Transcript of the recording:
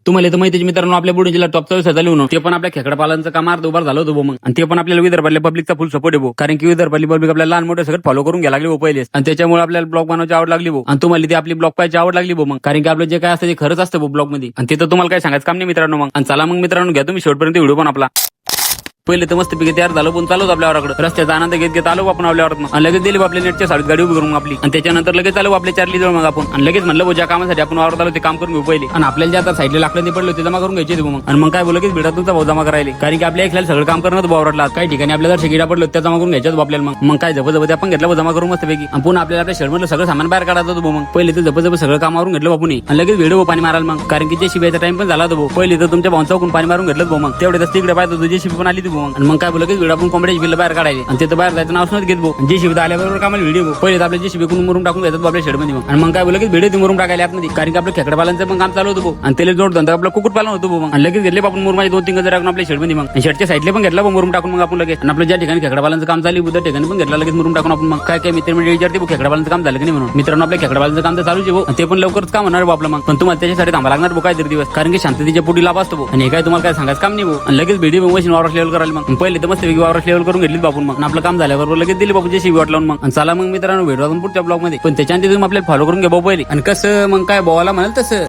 तुम्हाला तर माहिती मित्रांनो आपल्या बुलढाणा जिल्हा टॉपचा व्यवसाय झाली म्हणून ते पण आपल्या खेकडा पालनचं काम अर्ध उभार झालं होतं मग आणि ते पण आपल्याला विदर्भातल्या पब्लिकचा फुल सपोर्ट आहे कारण की विदर्भातली पब्लिक आपल्याला लहान मोठे सगळं फॉलो करून घ्यायला लागली पहिले आणि त्याच्यामुळे आपल्याला ब्लॉग बनवायची आवड लागली आणि तुम्हाला ती आपली ब्लॉग पाहायची आवड लागली मग कारण की आपलं जे काय असतं ते खरंच असतं ब्लॉग मध्ये आणि ते तर तुम्हाला काय सांगायचं काम नाही मित्रांनो मग आणि चला मग मित्रांनो घ्या तुम्ही शेवटपर्यंत व्हिडिओ पण आपला पहिले तर मस्त पैकी तयार झालो पण चालू आपल्या वाराकडे रस्त्याचा आनंद घेत घेत आलो आपण आपल्या वारात आणि लगेच दिली आपल्या नेटच्या साडीत गाडी उभी करून आपली आणि त्याच्यानंतर लगेच आलो आपल्या चार्ली जवळ मग आपण आणि लगेच म्हणलं ज्या कामासाठी आपण वावरत आलो ते काम करून घेऊ पहिले आणि आपल्याला जे आता साईडला लाकडं पडलो ते जमा करून घ्यायचे मग आणि मग काय बोल की भेटा तुमचा भाऊ जमा करायला कारण की आपल्या एकल्याला सगळं काम करणं वावरला काही ठिकाणी आपल्याला शेगीडा पडलो त्या जमा करून घ्यायच्याच आपल्याला मग काय जबरदस्त आपण घेतलं जमा करून मस्त पैकी आणि पुन्हा आपल्याला आपल्या शर्टमधलं सगळं सामान बाहेर काढायचं होतं मग पहिले तर जबरदस्त सगळं कामावरून घेतलं बापून आणि लगेच व्हिडिओ पाणी मारायला मग कारण की जे शिबायचा टाइम पण झाला होता पहिले तर तुमच्या भाऊचाकून पाणी मारून घेतलं भाऊ मग तेवढे तिकडे पाहिजे तुझी शिबी पण आली ती मग आणि मग काय बोल व्हिडिओ आपण कॉमेडी बिल बाहेर काढायचे आणि ते तर बाहेर जायचं नाव घेत भाऊ जे शिबित आल्याबरोबर कामाला व्हिडिओ पहिले आपल्या जे शिबिकून मुरून टाकून घेतात आपल्या शेडमध्ये आणि मग काय बोल की व्हिडिओ मुरून टाकायला आतमध्ये कारण की आपलं खेकडा पालनचं पण काम चालू होतं भाऊ आणि त्याला जोड धंदा आपलं कुकुट पालन होतं भाऊ आणि लगेच घेतले आपण मुरमाचे 2-3 गजर टाकून आपल्या शेडमध्ये मग शर्टच्या साईडला पण घेतला मुरून टाकून मग आपण लगेच आणि आपल्या ज्या ठिकाणी खेकडा पालनचं काम चालू होतं ठिकाणी पण घेतला लगेच मुरून टाकून आपण मग काय मित्र म्हणजे विचारते खेकडा पालनचं काम झालं की नाही म्हणून मित्रांनो आपल्या खेकडा पालनचं काम तर चालूच आहे भाऊ ते पण लवकरच काम होणार आपलं मग पण तुम्हाला त्याच्यासाठी थांबा लागणार काय तरी दिवस कारण की शांततेच्या पोटी लाभ असतो आणि हे काय तुम्हाला काय सांगायचं काम नाही भाऊ आणि लगेच व्हिडिओ मशीन वावर लेवल करायला मग पहिले तर मस्त वावर लेवल करून घेतली बापून मग आपलं काम झाल्याबरोबर लगेच दिली बापूची शिवी वाटलं मग चला मग मित्रांनो भेटू आपण पुढच्या ब्लॉग मध्ये पण त्याच्यानंतर तुम्ही आपल्याला फॉलो करून घ्या भाऊ पहिले आणि कसं मग काय बोवायला म्हणाल तसं